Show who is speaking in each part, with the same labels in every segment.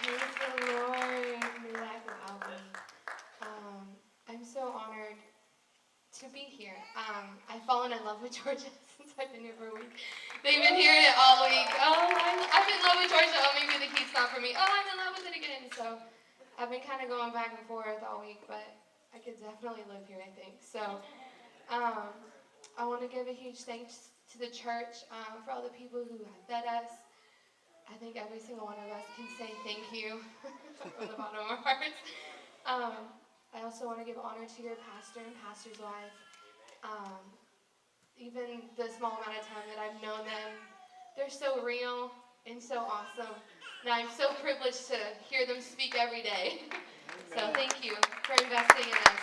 Speaker 1: Praise the Lord. Natalie from Albany. I'm so honored to be here. I've fallen in love with Georgia since I've been here for a week. They've been hearing it all week. Oh, I'm in love with Georgia. Oh, maybe the heat's not for me. Oh, I'm in love with it again. So I've been kind of going back and forth all week, but I could definitely live here, I think. So I want to give a huge thanks to the church for all the people who have fed us. I think every single one of us can say thank you from the bottom of our hearts. I also want to give honor to your pastor and pastor's wife. Even the small amount of time that I've known them, they're so real and so awesome. And I'm so privileged to hear them speak every day. So thank you for investing in us.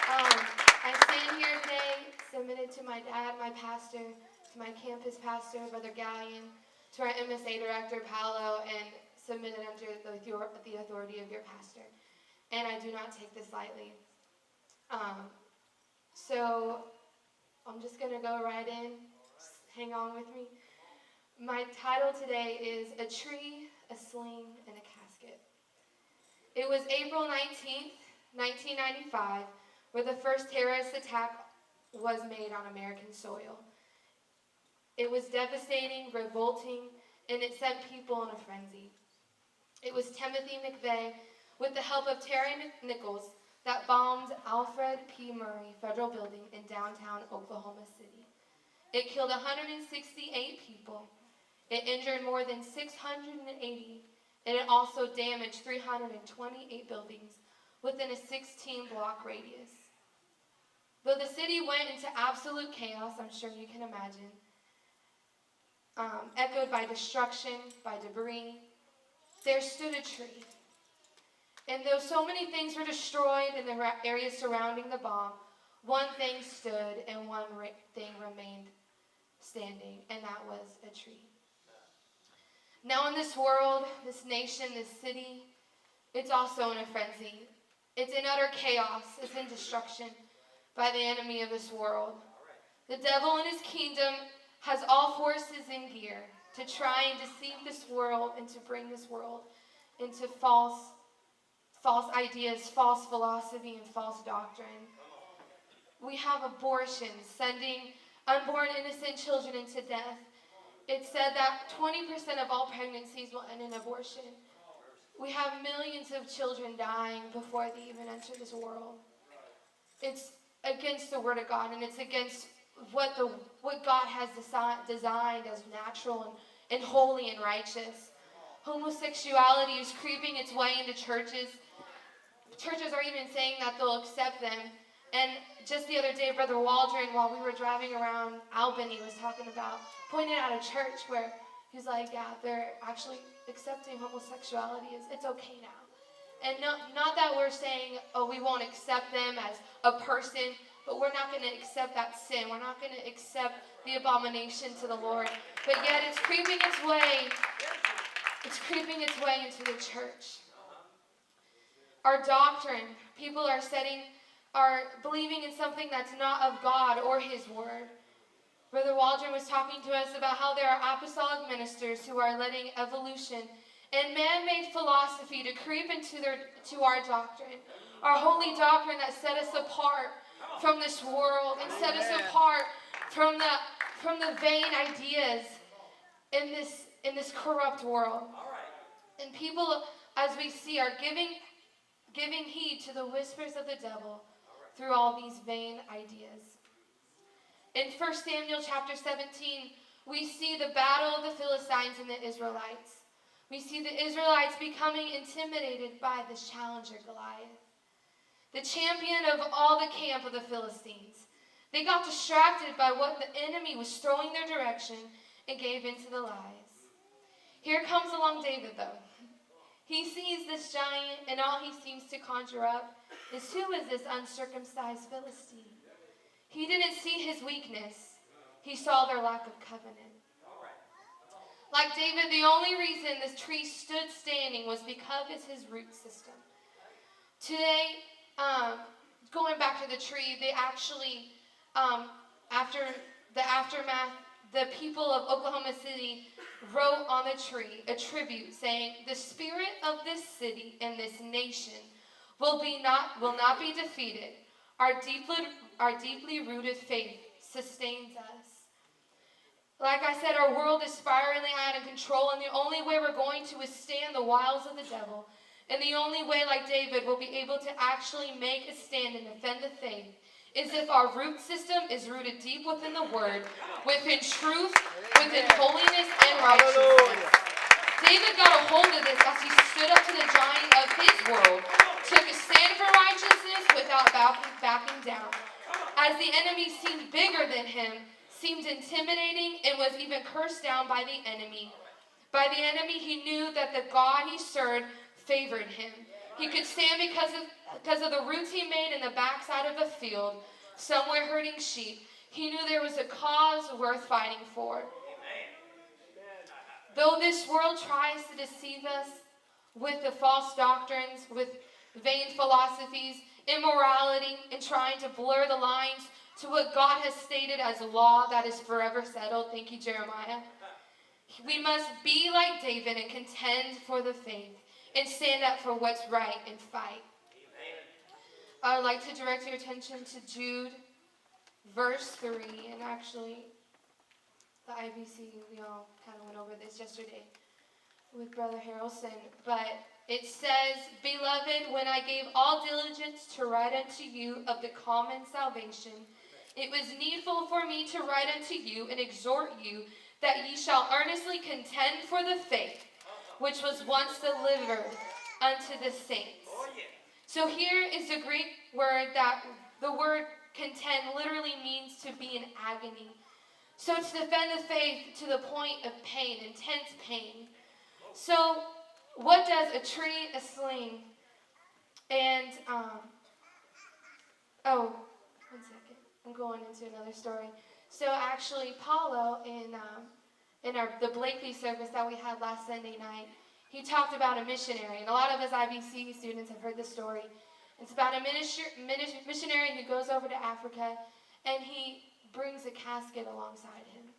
Speaker 1: I stand here today submitted to my dad, my pastor, to my campus pastor, Brother Gallion, to our MSA director, Paolo, and submitted under the authority of your pastor. And I do not take this lightly. So I'm just going to go right in. Just hang on with me. My title today is A Tree, a Sling, and a Casket. It was April 19th, 1995, where the first terrorist attack was made on American soil. It was devastating, revolting, and it sent people in a frenzy. It was Timothy McVeigh, with the help of Terry Nichols, that bombed Alfred P. Murray Federal Building in downtown Oklahoma City. It killed 168 people. It injured more than 680, and it also damaged 328 buildings within a 16-block radius. Though the city went into absolute chaos, I'm sure you can imagine, echoed by destruction, by debris, there stood a tree. And though so many things were destroyed in the areas surrounding the bomb, one thing stood and one thing remained standing, and that was a tree. Now in this world, this nation, this city, it's also in a frenzy. It's in utter chaos. It's in destruction by the enemy of this world. The devil and his kingdom has all forces in gear to try and deceive this world and to bring this world into false ideas, false philosophy, and false doctrine. We have abortions, sending unborn innocent children into death. It's said that 20% of all pregnancies will end in abortion. We have millions of children dying before they even enter this world. It's against the Word of God, and it's against what God has designed as natural and holy and righteous. Homosexuality is creeping its way into churches. Churches are even saying that they'll accept them. And just the other day, Brother Waldron, while we were driving around Albany, was pointing out a church where he's like, yeah, they're actually accepting homosexuality. It's okay now. And not that we're saying, oh, we won't accept them as a person, but we're not going to accept that sin. We're not going to accept the abomination to the Lord. But yet it's creeping its way. It's creeping its way into the church. Our doctrine, people are believing in something that's not of God or His Word. Brother Waldron was talking to us about how there are apostolic ministers who are letting evolution and man-made philosophy to creep to our doctrine, our holy doctrine that set us apart from this world and set us apart from the vain ideas in this corrupt world. And people, as we see, are giving heed to the whispers of the devil through all these vain ideas. In 1 Samuel chapter 17, we see the battle of the Philistines and the Israelites. We see the Israelites becoming intimidated by this challenger, Goliath, the champion of all the camp of the Philistines. They got distracted by what the enemy was throwing their direction and gave into the lies. Here comes along David, though. He sees this giant, and all he seems to conjure up is, who is this uncircumcised Philistine? He didn't see his weakness. He saw their lack of covenant. Like David, the only reason this tree stood standing was because of his root system. Today, going back to the tree, they actually, after the aftermath, the people of Oklahoma City wrote on the tree a tribute saying, "The spirit of this city and this nation will not be defeated. Our deeply rooted faith sustains us." Like I said, our world is spiraling out of control, and the only way we're going to withstand the wiles of the devil, and the only way, like David, we'll be able to actually make a stand and defend the faith is if our root system is rooted deep within the Word, within truth, within holiness and righteousness. David got a hold of this as he stood up to the giant of his world, took a stand for righteousness without backing down. As the enemy seemed bigger than him, seemed intimidating, and was even cursed down by the enemy. By the enemy, he knew that the God he served favored him. He could stand because of the roots he made in the backside of a field, somewhere herding sheep. He knew there was a cause worth fighting for. Though this world tries to deceive us with the false doctrines, with vain philosophies, immorality, and trying to blur the lines to what God has stated as law that is forever settled. Thank you, Jeremiah. We must be like David and contend for the faith and stand up for what's right and fight. I would like to direct your attention to Jude, verse 3, and actually the IBC, we all kind of went over this yesterday with Brother Harrelson, but it says, "Beloved, when I gave all diligence to write unto you of the common salvation, it was needful for me to write unto you and exhort you that ye shall earnestly contend for the faith which was once delivered unto the saints." So here is the Greek word that the word contend literally means to be in agony. So to defend the faith to the point of pain, intense pain. So what does a tree, a sling, and, one second, I'm going into another story. So actually, Paulo in the Blakely service that we had last Sunday night, he talked about a missionary, and a lot of us IBC students have heard this story. It's about a missionary who goes over to Africa, and he brings a casket alongside him,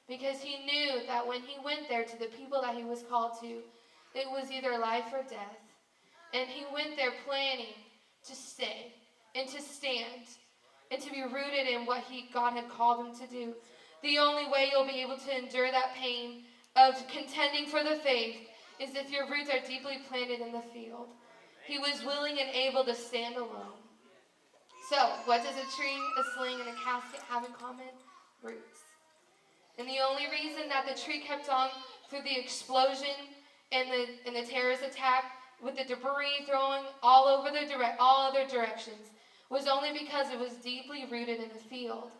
Speaker 1: because he knew that when he went there to the people that he was called to, it was either life or death. And he went there planning to stay and to stand and to be rooted in what God had called him to do. The only way you'll be able to endure that pain of contending for the faith is if your roots are deeply planted in the field. He was willing and able to stand alone. So, what does a tree, a sling, and a casket have in common? Roots. And the only reason that the tree kept on through the explosion and the terrorist attack, with the debris throwing all other directions, was only because it was deeply rooted in the field.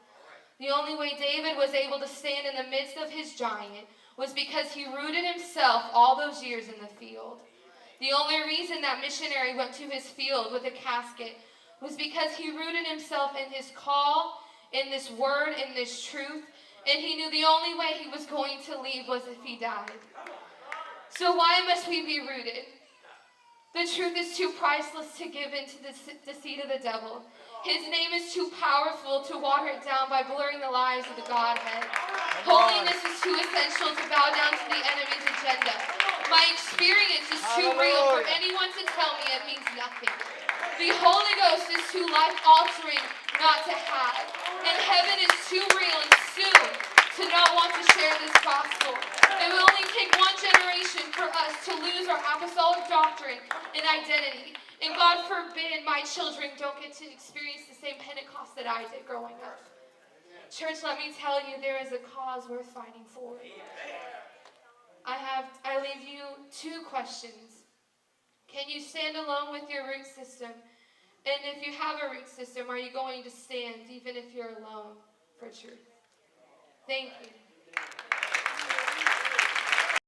Speaker 1: The only way David was able to stand in the midst of his giant was because he rooted himself all those years in the field. The only reason that missionary went to his field with a casket was because he rooted himself in his call, in this word, in this truth, and he knew the only way he was going to leave was if he died. So why must we be rooted? The truth is too priceless to give into the deceit of the devil. His name is too powerful to water it down by blurring the lies of the Godhead. Holiness is too essential to bow down to the enemy's agenda. My experience is too real for anyone to tell me it means nothing. The Holy Ghost is too life-altering not to have. And heaven is too real and soon to not want to share this gospel. It will only take one generation for us to lose our apostolic doctrine and identity. And God forbid my children don't get to experience the same Pentecost that I did growing up. Church, let me tell you, there is a cause worth fighting for. I leave you two questions. Can you stand alone with your root system? And if you have a root system, are you going to stand even if you're alone for truth? Thank you.